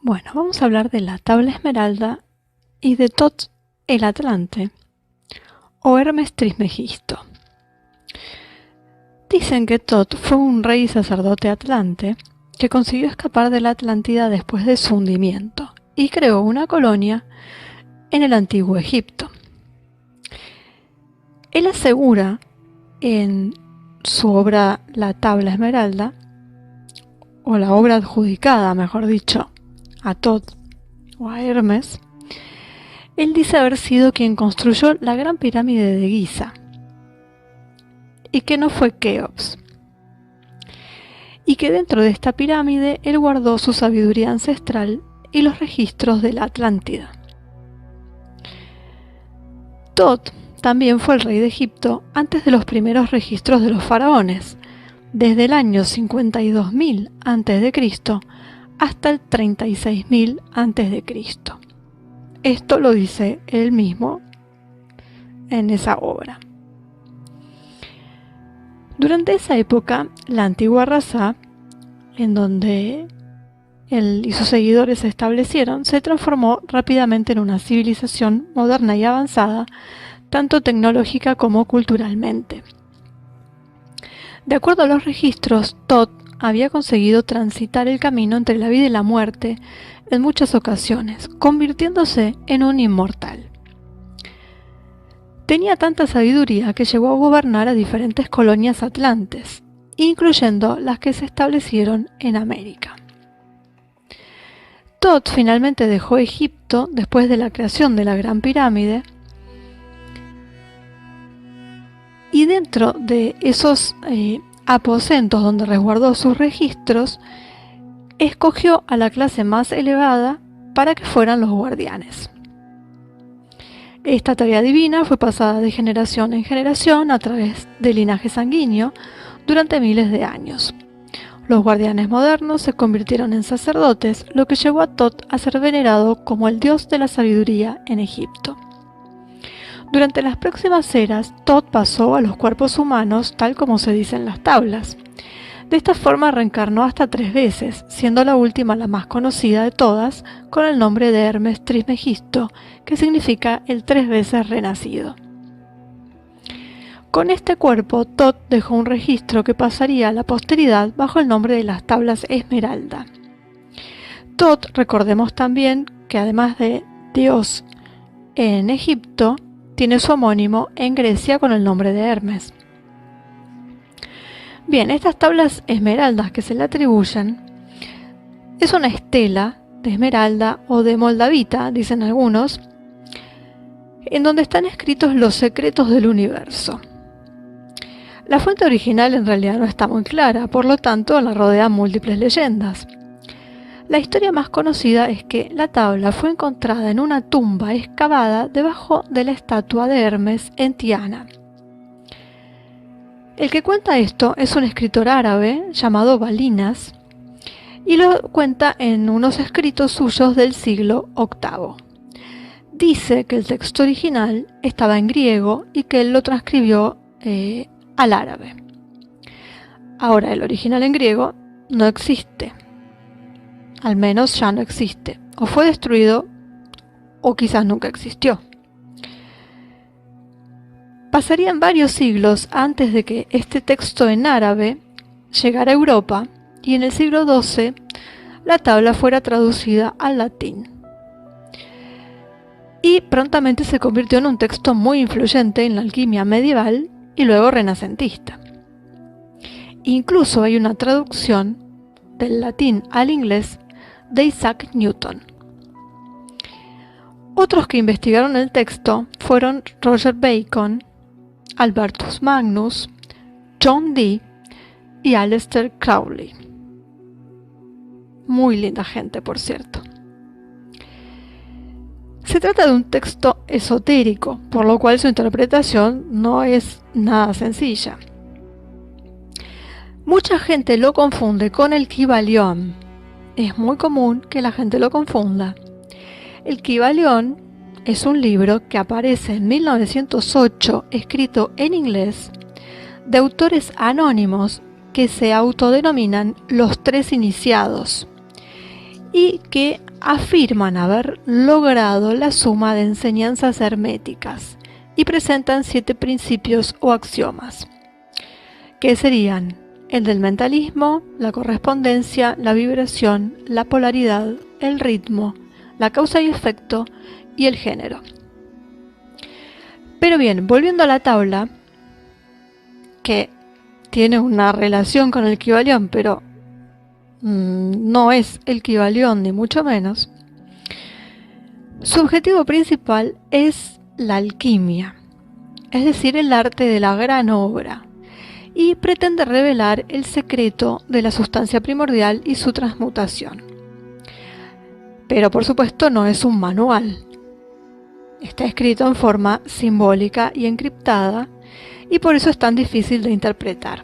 Bueno, vamos a hablar de la tabla esmeralda y de Thoth el Atlante, o Hermes Trismegisto. Dicen que Thoth fue un rey y sacerdote atlante que consiguió escapar de la Atlántida después de su hundimiento y creó una colonia en el antiguo Egipto. Él asegura en su obra La Tabla Esmeralda, o la obra adjudicada, mejor dicho, a Thoth o a Hermes, él dice haber sido quien construyó la gran pirámide de Giza y que no fue Keops, y que dentro de esta pirámide él guardó su sabiduría ancestral y los registros de la Atlántida. Thoth también fue el rey de Egipto antes de los primeros registros de los faraones, desde el año 52.000 a.C. hasta el 36.000 a.C. Esto lo dice él mismo en esa obra. Durante esa época, la antigua raza, en donde él y sus seguidores se establecieron, se transformó rápidamente en una civilización moderna y avanzada, tanto tecnológica como culturalmente. De acuerdo a los registros, Thoth había conseguido transitar el camino entre la vida y la muerte en muchas ocasiones, convirtiéndose en un inmortal. Tenía tanta sabiduría que llegó a gobernar a diferentes colonias atlantes, incluyendo las que se establecieron en América. Thoth finalmente dejó Egipto después de la creación de la Gran Pirámide, y dentro de esos aposentos donde resguardó sus registros, escogió a la clase más elevada para que fueran los guardianes. Esta tarea divina fue pasada de generación en generación a través del linaje sanguíneo durante miles de años. Los guardianes modernos se convirtieron en sacerdotes, lo que llevó a Thoth a ser venerado como el dios de la sabiduría en Egipto. Durante las próximas eras, Thoth pasó a los cuerpos humanos, tal como se dice en las tablas. De esta forma reencarnó hasta 3 veces, siendo la última la más conocida de todas, con el nombre de Hermes Trismegisto, que significa el 3 veces renacido. Con este cuerpo, Thoth dejó un registro que pasaría a la posteridad bajo el nombre de las tablas Esmeralda. Thoth, recordemos también que además de Dios en Egipto, tiene su homónimo en Grecia con el nombre de Hermes. Bien, estas tablas esmeraldas que se le atribuyen es una estela de esmeralda o de moldavita, dicen algunos, en donde están escritos los secretos del universo. La fuente original en realidad no está muy clara, por lo tanto la rodean múltiples leyendas. La historia más conocida es que la tabla fue encontrada en una tumba excavada debajo de la estatua de Hermes en Tiana. El que cuenta esto es un escritor árabe llamado Balinas y lo cuenta en unos escritos suyos del siglo VIII. Dice que el texto original estaba en griego y que él lo transcribió al árabe. Ahora, el original en griego no existe, al menos ya no existe, o fue destruido o quizás nunca existió. Pasarían varios siglos antes de que este texto en árabe llegara a Europa y en el siglo XII la tabla fuera traducida al latín. Y prontamente se convirtió en un texto muy influyente en la alquimia medieval y luego renacentista. Incluso hay una traducción del latín al inglés de Isaac Newton. Otros que investigaron el texto fueron Roger Bacon, Albertus Magnus, John Dee y Aleister Crowley. Muy linda gente, por cierto. Se trata de un texto esotérico, por lo cual su interpretación no es nada sencilla. Mucha gente lo confunde con el Kybalión. Es muy común que la gente lo confunda. El Kybalión es un libro que aparece en 1908, escrito en inglés, de autores anónimos que se autodenominan los 3 iniciados, y que afirman haber logrado la suma de enseñanzas herméticas y presentan 7 principios o axiomas, que serían el del mentalismo, la correspondencia, la vibración, la polaridad, el ritmo, la causa y efecto y el género. Pero bien, volviendo a la tabla, que tiene una relación con el Kybalión, pero no es el Kybalión ni mucho menos, su objetivo principal es la alquimia, es decir, el arte de la gran obra, y pretende revelar el secreto de la sustancia primordial y su transmutación. Pero por supuesto no es un manual. Está escrito en forma simbólica y encriptada, y por eso es tan difícil de interpretar.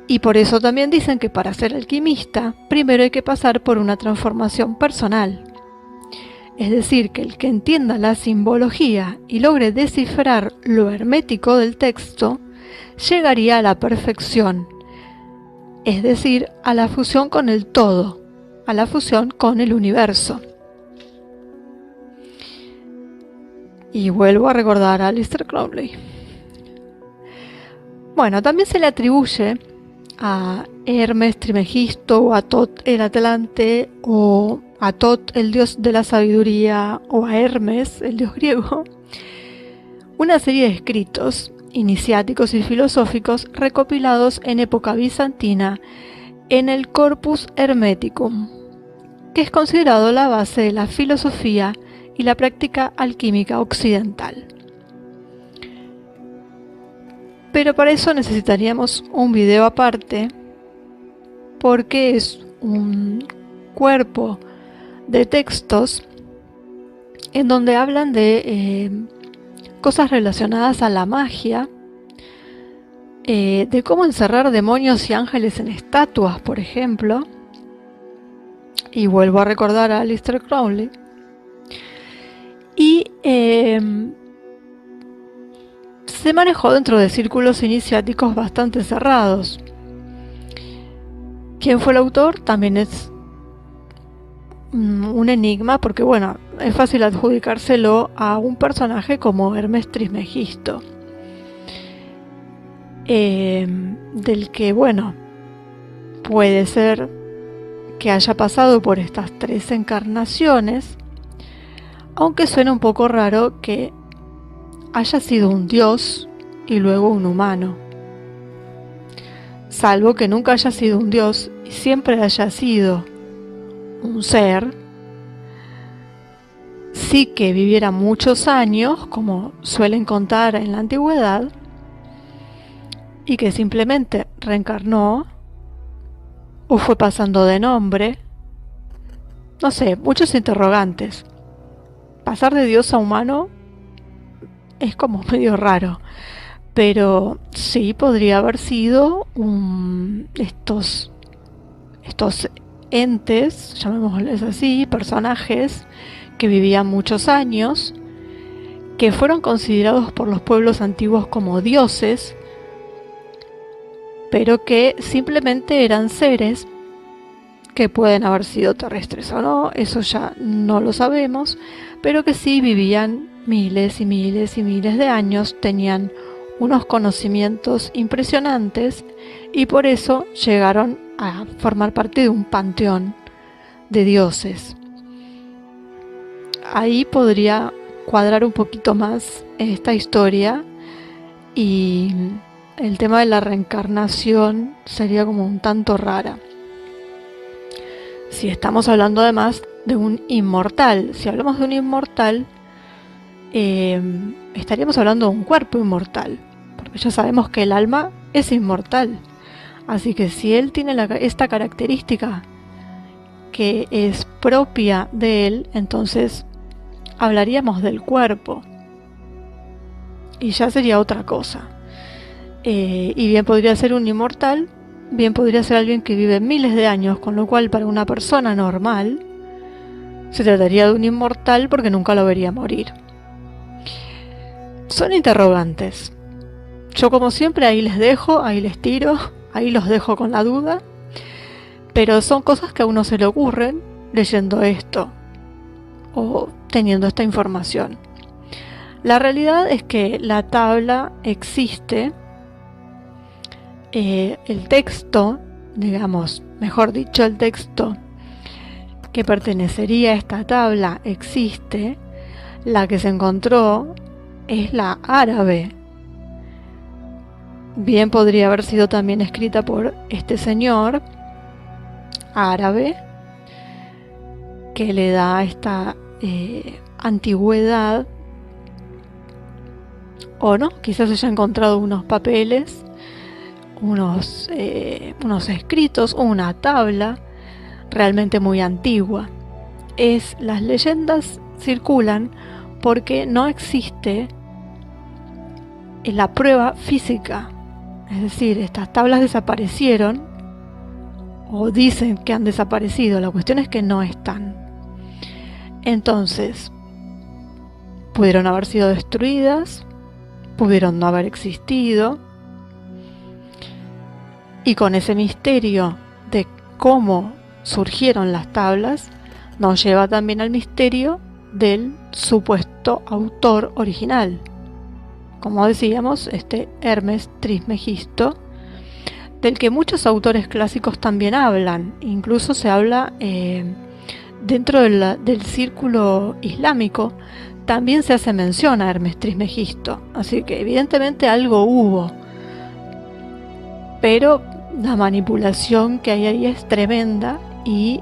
Y por eso también dicen que para ser alquimista, primero hay que pasar por una transformación personal. Es decir, que el que entienda la simbología y logre descifrar lo hermético del texto, llegaría a la perfección, es decir, a la fusión con el todo, a la fusión con el universo. Y vuelvo a recordar a Aleister Crowley. Bueno, también se le atribuye a Hermes Trismegisto, o a Tot el Atlante, o a Tot el dios de la sabiduría, o a Hermes, el dios griego, una serie de escritos iniciáticos y filosóficos recopilados en época bizantina en el Corpus Hermeticum, que es considerado la base de la filosofía y la práctica alquímica occidental. Pero para eso necesitaríamos un video aparte, porque es un cuerpo de textos en donde hablan de cosas relacionadas a la magia, de cómo encerrar demonios y ángeles en estatuas, por ejemplo, y vuelvo a recordar a Aleister Crowley, y se manejó dentro de círculos iniciáticos bastante cerrados. ¿Quién fue el autor? También es un enigma, porque bueno, es fácil adjudicárselo a un personaje como Hermes Trismegisto, del que bueno, puede ser que haya pasado por estas 3 encarnaciones, aunque suena un poco raro que haya sido un dios y luego un humano, salvo que nunca haya sido un dios y siempre haya sido un ser, sí que viviera muchos años, como suelen contar en la antigüedad, y que simplemente reencarnó o fue pasando de nombre. No sé, muchos interrogantes. Pasar de dios a humano es como medio raro, pero sí podría haber sido estos entes, llamémosles así, personajes que vivían muchos años, que fueron considerados por los pueblos antiguos como dioses, pero que simplemente eran seres que pueden haber sido terrestres o no, eso ya no lo sabemos, pero que sí vivían miles y miles y miles de años, tenían unos conocimientos impresionantes y por eso llegaron a formar parte de un panteón de dioses. Ahí podría cuadrar un poquito más esta historia, y el tema de la reencarnación sería como un tanto rara. Si estamos hablando además de un inmortal, si hablamos de un inmortal, estaríamos hablando de un cuerpo inmortal, porque ya sabemos que el alma es inmortal. Así que si él tiene esta característica que es propia de él, entonces hablaríamos del cuerpo y ya sería otra cosa. Y bien podría ser un inmortal, bien podría ser alguien que vive miles de años, con lo cual para una persona normal se trataría de un inmortal porque nunca lo vería morir. Son interrogantes. Yo como siempre ahí les dejo, ahí les tiro, ahí los dejo con la duda, pero son cosas que a uno se le ocurren leyendo esto o teniendo esta información. La realidad es que la tabla existe, el texto, digamos, mejor dicho, el texto que pertenecería a esta tabla existe. La que se encontró es la árabe. Bien podría haber sido también escrita por este señor árabe, que le da esta antigüedad, o no, quizás haya encontrado unos papeles, unos escritos, una tabla realmente muy antigua. Las leyendas circulan porque no existe la prueba física, es decir, estas tablas desaparecieron o dicen que han desaparecido, la cuestión es que no están. Entonces, pudieron haber sido destruidas, pudieron no haber existido, y con ese misterio de cómo surgieron las tablas, nos lleva también al misterio del supuesto autor original. Como decíamos, este Hermes Trismegisto, del que muchos autores clásicos también hablan. Incluso se habla dentro del círculo islámico, también se hace mención a Hermes Trismegisto. Así que evidentemente algo hubo. Pero la manipulación que hay ahí es tremenda y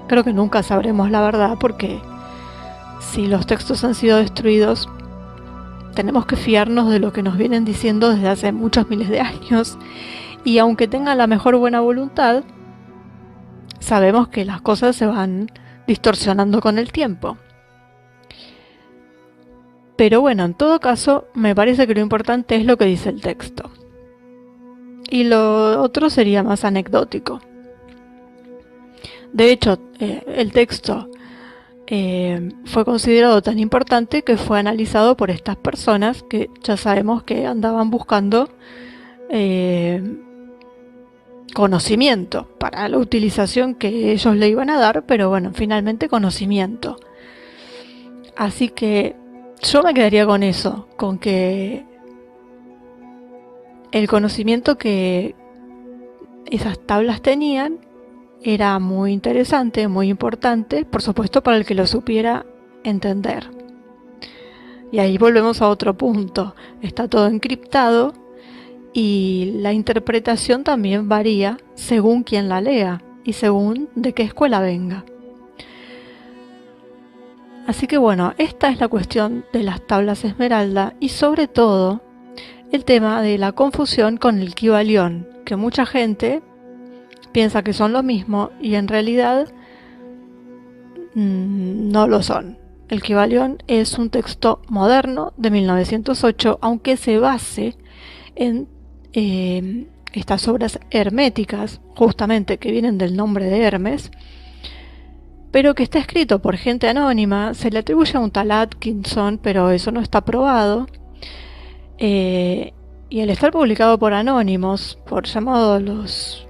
creo que nunca sabremos la verdad, porque si los textos han sido destruidos, tenemos que fiarnos de lo que nos vienen diciendo desde hace muchos miles de años, y aunque tengan la mejor buena voluntad, sabemos que las cosas se van distorsionando con el tiempo. Pero bueno, en todo caso, me parece que lo importante es lo que dice el texto. Y lo otro sería más anecdótico. De hecho, el texto fue considerado tan importante que fue analizado por estas personas que ya sabemos que andaban buscando conocimiento para la utilización que ellos le iban a dar, pero bueno, finalmente conocimiento. Así que yo me quedaría con eso, con que el conocimiento que esas tablas tenían era muy interesante, muy importante, por supuesto para el que lo supiera entender. Y ahí volvemos a otro punto, está todo encriptado y la interpretación también varía según quien la lea y según de qué escuela venga. Así que bueno, esta es la cuestión de las tablas esmeralda y sobre todo el tema de la confusión con el Kybalión, que mucha gente piensa que son lo mismo y en realidad no lo son. El Kybalión es un texto moderno de 1908, aunque se base en estas obras herméticas, justamente que vienen del nombre de Hermes, pero que está escrito por gente anónima. Se le atribuye a un tal Atkinson, pero eso no está probado. Y al estar publicado por anónimos, por llamados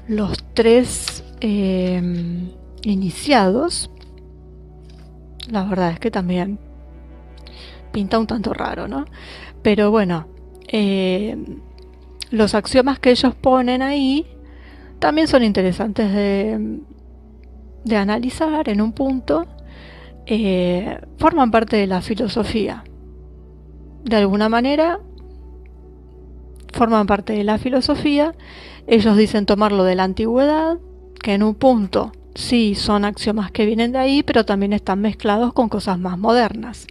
los tres iniciados, la verdad es que también pinta un tanto raro, ¿no? Pero bueno, los axiomas que ellos ponen ahí también son interesantes de analizar en un punto. Forman parte de la filosofía. De alguna manera forman parte de la filosofía. Ellos dicen tomarlo de la antigüedad, que en un punto sí son axiomas que vienen de ahí, pero también están mezclados con cosas más modernas.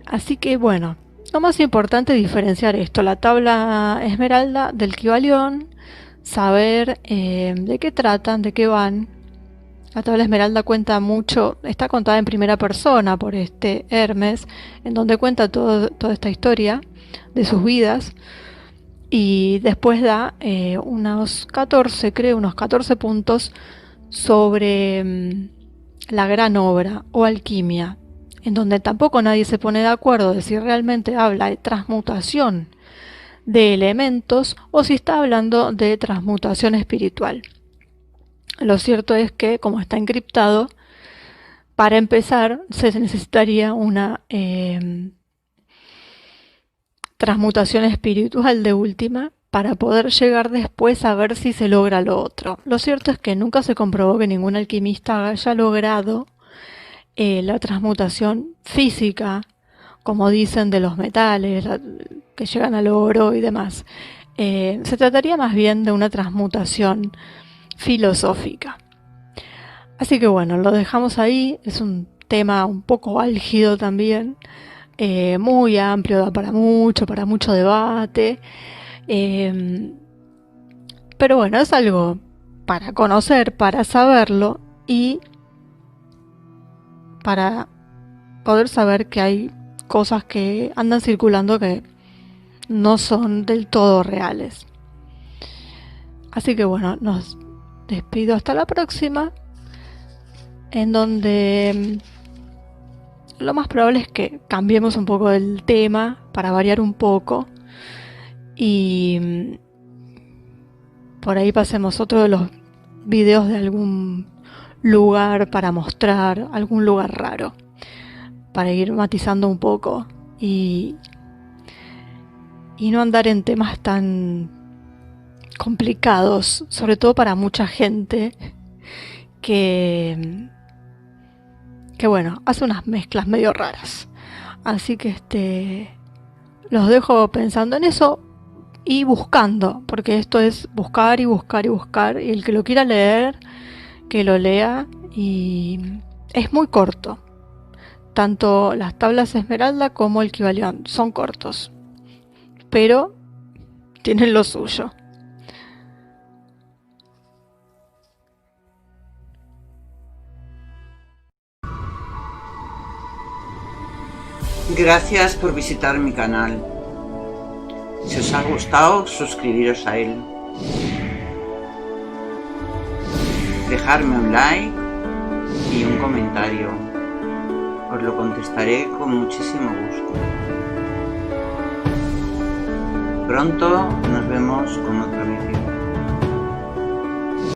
Así que bueno, lo más importante es diferenciar esto, la tabla esmeralda del Kybalión, saber de qué tratan, de qué van. La tabla esmeralda cuenta mucho, está contada en primera persona por este Hermes, en donde cuenta toda esta historia de sus vidas, y después da unos 14 puntos sobre la gran obra o alquimia, en donde tampoco nadie se pone de acuerdo de si realmente habla de transmutación de elementos o si está hablando de transmutación espiritual. Lo cierto es que, como está encriptado, para empezar se necesitaría una transmutación espiritual de última para poder llegar después a ver si se logra lo otro. Lo cierto es que nunca se comprobó que ningún alquimista haya logrado la transmutación física, como dicen, de los metales, que llegan al oro y demás. Se trataría más bien de una transmutación filosófica. Así que bueno, lo dejamos ahí. Es un tema un poco álgido también, muy amplio, da para mucho debate. Pero bueno, es algo para conocer, para saberlo y para poder saber que hay cosas que andan circulando que no son del todo reales. Así que bueno, nos despido hasta la próxima, en donde lo más probable es que cambiemos un poco el tema para variar un poco y por ahí pasemos otro de los videos de algún lugar para mostrar, algún lugar raro, para ir matizando un poco y no andar en temas tan complicados, sobre todo para mucha gente que bueno, hace unas mezclas medio raras. Así que los dejo pensando en eso y buscando, porque esto es buscar y buscar y buscar, y el que lo quiera leer, que lo lea, y es muy corto. Tanto las tablas Esmeralda como el Kybalión son cortos, pero tienen lo suyo. Gracias por visitar mi canal. Si os ha gustado, suscribiros a él. Dejarme un like y un comentario. Os lo contestaré con muchísimo gusto. Pronto nos vemos con otra vídeo.